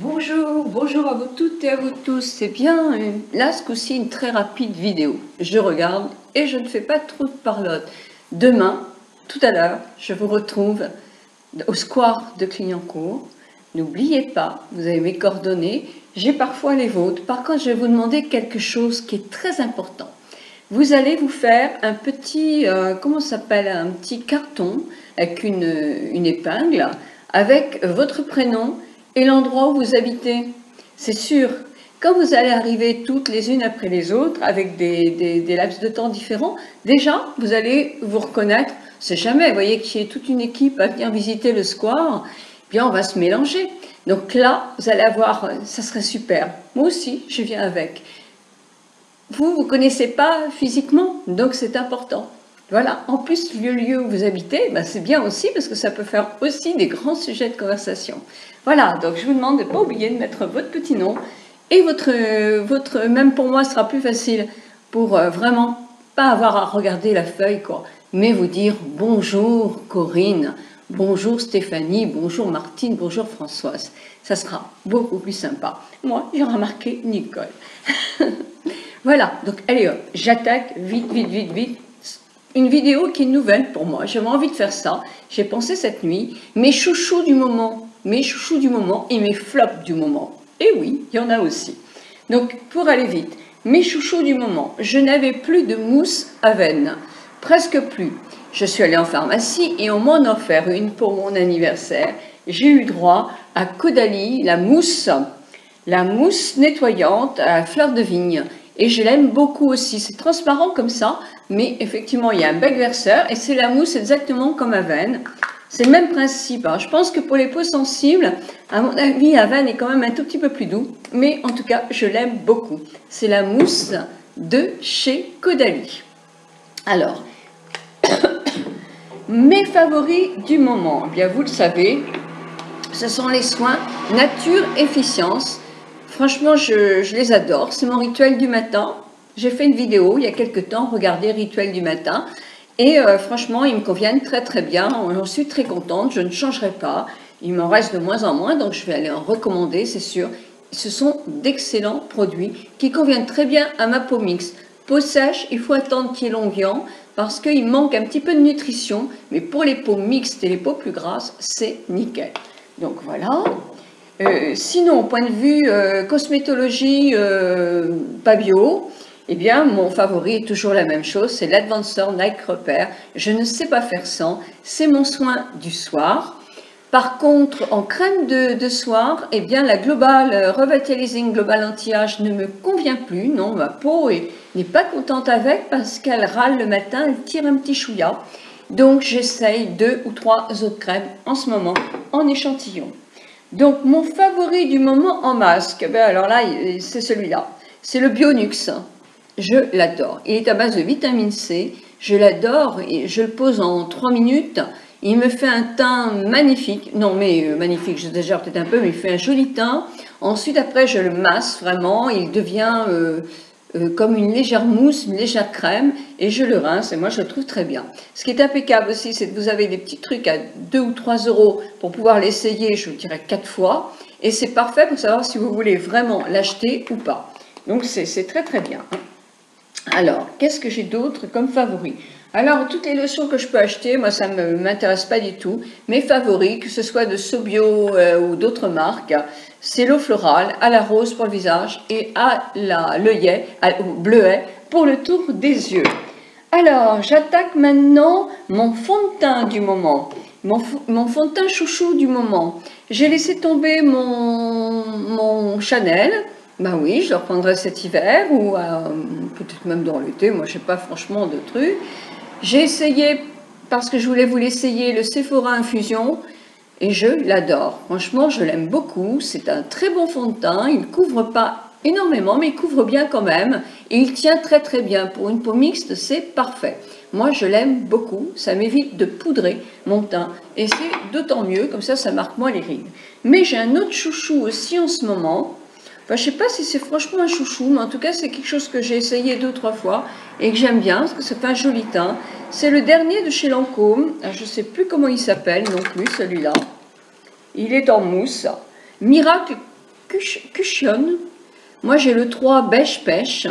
Bonjour, bonjour à vous toutes et à vous tous. C'est bien, là ce coup-ci une très rapide vidéo. Je regarde et je ne fais pas trop de parlotte. Demain, tout à l'heure, je vous retrouve au square de Clignancourt. N'oubliez pas, vous avez mes coordonnées, j'ai parfois les vôtres. Par contre, je vais vous demander quelque chose qui est très important. Vous allez vous faire un petit, comment ça s'appelle, un petit carton avec une épingle avec votre prénom et l'endroit où vous habitez. C'est sûr, quand vous allez arriver toutes les unes après les autres, avec des laps de temps différents, déjà, vous allez vous reconnaître. C'est jamais, vous voyez, qu'il y ait toute une équipe à venir visiter le square, bien on va se mélanger. Donc là, vous allez avoir, ça serait super. Moi aussi, je viens avec. Vous ne connaissez pas physiquement, donc c'est important. Voilà, en plus, le lieu où vous habitez, ben c'est bien aussi parce que ça peut faire aussi des grands sujets de conversation. Voilà, donc je vous demande de ne pas oublier de mettre votre petit nom et même pour moi, ce sera plus facile pour vraiment pas avoir à regarder la feuille, quoi, mais vous dire bonjour Corinne, bonjour Stéphanie, bonjour Martine, bonjour Françoise. Ça sera beaucoup plus sympa. Moi, j'ai remarqué Nicole. Voilà, donc allez hop, j'attaque vite, vite, vite, vite. Une vidéo qui est nouvelle pour moi, j'avais envie de faire ça, j'ai pensé cette nuit, mes chouchous du moment et mes flops du moment. Et oui, il y en a aussi. Donc pour aller vite, mes chouchous du moment, je n'avais plus de mousse à veine, presque plus. Je suis allée en pharmacie et on m'en a offert une pour mon anniversaire. J'ai eu droit à Caudalie, la mousse nettoyante à fleur de vigne. Et je l'aime beaucoup aussi, c'est transparent comme ça, mais effectivement il y a un bec verseur et c'est la mousse exactement comme Avène. C'est le même principe, hein. Je pense que pour les peaux sensibles, à mon avis Avène est quand même un tout petit peu plus doux, mais en tout cas je l'aime beaucoup. C'est la mousse de chez Caudalie. Alors, mes favoris du moment, eh bien vous le savez, ce sont les soins Nature Efficience. Franchement, je les adore. C'est mon rituel du matin. J'ai fait une vidéo il y a quelques temps, regardez rituel du matin. Et franchement, ils me conviennent très très bien. J'en suis très contente. Je ne changerai pas. Il m'en reste de moins en moins, donc je vais aller en recommander, c'est sûr. Ce sont d'excellents produits qui conviennent très bien à ma peau mixte. Peau sèche, il faut attendre qu'il y ait l'onguent parce qu'il manque un petit peu de nutrition. Mais pour les peaux mixtes et les peaux plus grasses, c'est nickel. Donc voilà. Sinon, au point de vue cosmétologie pas bio, eh bien, mon favori est toujours la même chose, c'est l'Advancer Night Repair. Je ne sais pas faire sans, c'est mon soin du soir. Par contre, en crème de soir, eh bien, la Global Revitalizing Global Anti-Âge ne me convient plus. Non, ma peau n'est pas contente avec parce qu'elle râle le matin, elle tire un petit chouïa. Donc, j'essaye 2 ou 3 autres crèmes en ce moment en échantillon. Donc, mon favori du moment en masque, ben alors là, c'est celui-là. C'est le Bionux. Je l'adore. Il est à base de vitamine C. Je l'adore et je le pose en 3 minutes. Il me fait un teint magnifique. Non, mais magnifique, j'exagère peut-être un peu, mais il fait un joli teint. Ensuite, après, je le masse vraiment. Il devient comme une légère mousse, une légère crème, et je le rince, et moi je le trouve très bien. Ce qui est impeccable aussi, c'est que vous avez des petits trucs à 2 ou 3 euros pour pouvoir l'essayer, je vous dirais 4 fois, et c'est parfait pour savoir si vous voulez vraiment l'acheter ou pas. Donc c'est très très bien. Alors, qu'est-ce que j'ai d'autre comme favori? Alors, toutes les lotions que je peux acheter, moi, ça ne m'intéresse pas du tout. Mes favoris, que ce soit de Sobio ou d'autres marques, c'est l'eau florale à la rose pour le visage et à l'œillet, au bleuet pour le tour des yeux. Alors, j'attaque maintenant mon fond de teint du moment. Mon fond de teint chouchou du moment. J'ai laissé tomber mon Chanel. Ben oui, je le reprendrai cet hiver ou peut-être même dans l'été. Moi, je sais pas franchement de trucs. J'ai essayé, parce que je voulais vous l'essayer, le Sephora Infusion et je l'adore. Franchement, je l'aime beaucoup. C'est un très bon fond de teint. Il ne couvre pas énormément, mais il couvre bien quand même. Et il tient très très bien. Pour une peau mixte, c'est parfait. Moi, je l'aime beaucoup. Ça m'évite de poudrer mon teint. Et c'est d'autant mieux, comme ça marque moins les rides. Mais j'ai un autre chouchou aussi en ce moment. Enfin, je ne sais pas si c'est franchement un chouchou, mais en tout cas, c'est quelque chose que j'ai essayé 2 ou 3 fois et que j'aime bien, parce que ça fait un joli teint. C'est le dernier de chez Lancôme. Je ne sais plus comment il s'appelle non plus, celui-là. Il est en mousse. Miracle Cushion. Moi j'ai le 3 beige pêche.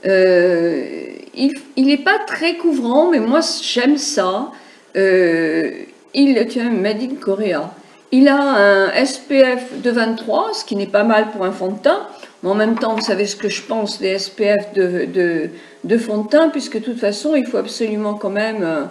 Il n'est pas très couvrant, mais moi j'aime ça. Tu vois, Made in Korea. Il a un SPF de 23, ce qui n'est pas mal pour un fond de teint. Mais en même temps, vous savez ce que je pense des SPF de fond de teint, puisque de toute façon, il faut absolument quand même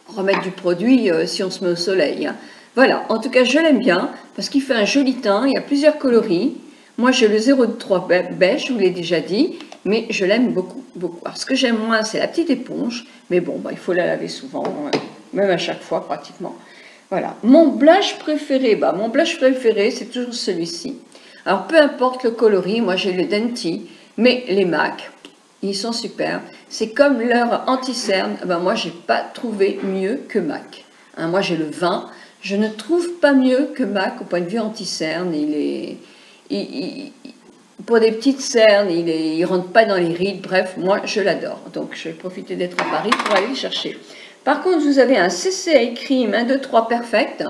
remettre du produit si on se met au soleil. Hein. Voilà, en tout cas, je l'aime bien, parce qu'il fait un joli teint, il y a plusieurs coloris. Moi, j'ai le 0,3 beige, je vous l'ai déjà dit, mais je l'aime beaucoup, beaucoup. Alors, ce que j'aime moins, c'est la petite éponge, mais bon, il faut la laver souvent, même à chaque fois, pratiquement. Voilà. Mon blush préféré, c'est toujours celui-ci. Alors, peu importe le coloris, moi, j'ai le Denti, mais les MAC, ils sont super. C'est comme leur anti-cerne, moi, j'ai pas trouvé mieux que MAC. Hein, moi, j'ai le 20, je ne trouve pas mieux que MAC au point de vue anti-cerne, pour des petites cernes, il ne rentre pas dans les rides, bref, moi je l'adore. Donc je vais profiter d'être à Paris pour aller le chercher. Par contre, vous avez un CCA Cream 1, 2, 3 Perfect,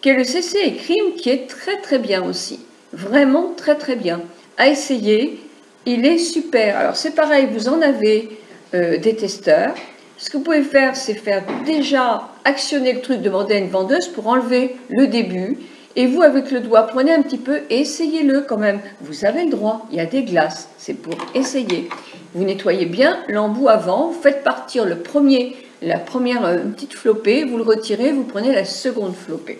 qui est le CCA Cream qui est très très bien aussi. Vraiment très très bien. À essayer, il est super. Alors c'est pareil, vous en avez des testeurs. Ce que vous pouvez faire, c'est faire déjà actionner le truc, demander à une vendeuse pour enlever le début. Et vous, avec le doigt, prenez un petit peu et essayez-le quand même. Vous avez le droit, il y a des glaces, c'est pour essayer. Vous nettoyez bien l'embout avant, vous faites partir la première petite flopée, vous le retirez, vous prenez la seconde flopée.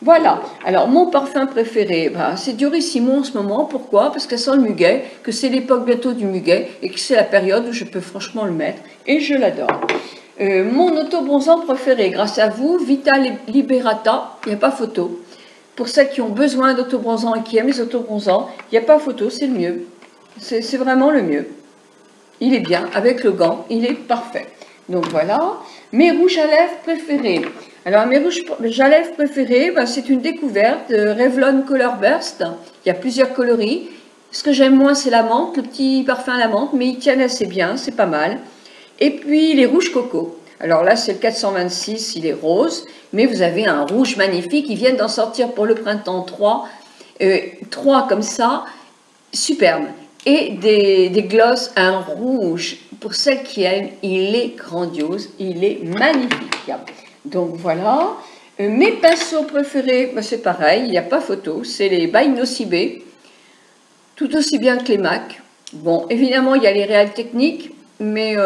Voilà, alors mon parfum préféré, c'est Durissimo en ce moment. Pourquoi? Parce qu'elle sent le muguet, que c'est l'époque bientôt du muguet et que c'est la période où je peux franchement le mettre et je l'adore. Mon autobronzant préféré, grâce à vous, Vita Liberata, il n'y a pas photo. Pour celles qui ont besoin d'autobronzant et qui aiment les autobronzants, il n'y a pas photo, c'est le mieux. C'est vraiment le mieux. Il est bien, avec le gant, il est parfait. Donc voilà, mes rouges à lèvres préférés. Alors mes rouges à lèvres préférés, c'est une découverte de Revlon Color Burst. Il y a plusieurs coloris. Ce que j'aime moins, c'est la menthe, le petit parfum à la menthe, mais ils tiennent assez bien, c'est pas mal. Et puis les rouges coco. Alors là, c'est le 426, il est rose, mais vous avez un rouge magnifique. Ils viennent d'en sortir pour le printemps 3 comme ça, superbe. Et des glosses, un rouge, pour celles qui aiment, il est grandiose, il est magnifique. Donc voilà. Mes pinceaux préférés, c'est pareil, il n'y a pas photo, c'est les by Nocibé, tout aussi bien que les MAC. Bon, évidemment, il y a les réels techniques, mais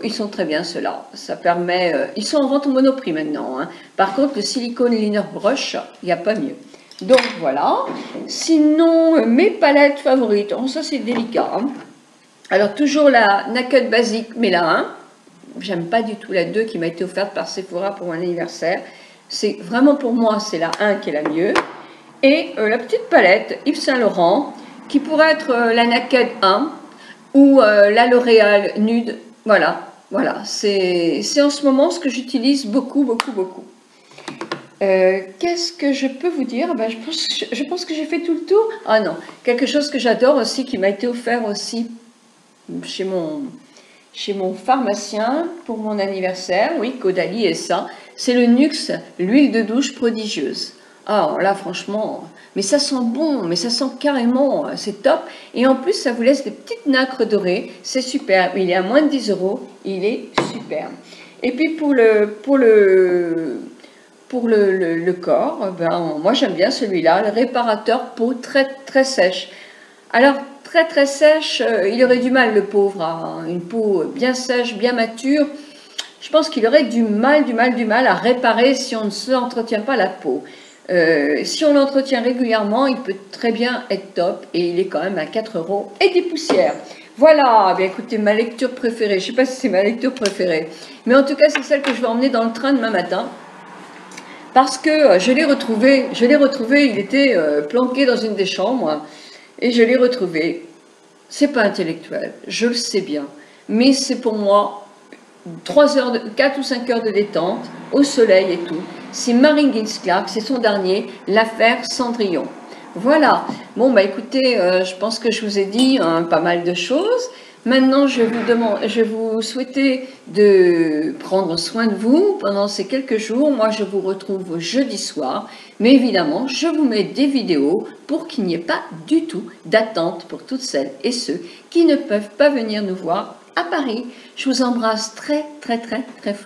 ils sont très bien ceux-là. Ça permet. Ils sont en vente au Monoprix maintenant. Hein. Par contre, le silicone liner brush, il n'y a pas mieux. Donc voilà. Sinon, mes palettes favorites. Oh, ça c'est délicat. Hein. Alors toujours la Naked Basic, mais la 1. J'aime pas du tout la 2 qui m'a été offerte par Sephora pour mon anniversaire. C'est vraiment pour moi, c'est la 1 qui est la mieux. Et la petite palette Yves Saint Laurent, qui pourrait être la Naked 1. Ou la L'Oréal Nude, voilà, c'est en ce moment ce que j'utilise beaucoup. Qu'est-ce que je peux vous dire? Je pense que j'ai fait tout le tour. Ah non, quelque chose que j'adore aussi, qui m'a été offert aussi chez mon pharmacien pour mon anniversaire, oui, Caudalie et ça, c'est le Nuxe, l'huile de douche prodigieuse. Ah là, franchement, mais ça sent bon, mais ça sent carrément, c'est top. Et en plus, ça vous laisse des petites nacres dorées, c'est super. Il est à moins de 10 €, il est superbe. Et puis pour le corps, moi j'aime bien celui-là, le réparateur peau très très sèche. Alors très sèche, il aurait du mal le pauvre, à une peau bien sèche, bien mature. Je pense qu'il aurait du mal à réparer si on ne s'entretient pas la peau. Si on l'entretient régulièrement, il peut très bien être top et il est quand même à 4 € et des poussières. Voilà, bien écoutez, ma lecture préférée, je ne sais pas si c'est ma lecture préférée, mais en tout cas c'est celle que je vais emmener dans le train demain matin parce que je l'ai retrouvé, il était planqué dans une des chambres et je l'ai retrouvé. C'est pas intellectuel, je le sais bien, mais c'est pour moi 4 ou 5 heures de détente, au soleil et tout. C'est Marine Ginsclark, c'est son dernier, l'affaire Cendrillon. Voilà. Bon, bah écoutez, je pense que je vous ai dit pas mal de choses. Maintenant, je vais vous souhaiter de prendre soin de vous pendant ces quelques jours. Moi, je vous retrouve jeudi soir. Mais évidemment, je vous mets des vidéos pour qu'il n'y ait pas du tout d'attente pour toutes celles et ceux qui ne peuvent pas venir nous voir à Paris. Je vous embrasse très, très, très, très fort.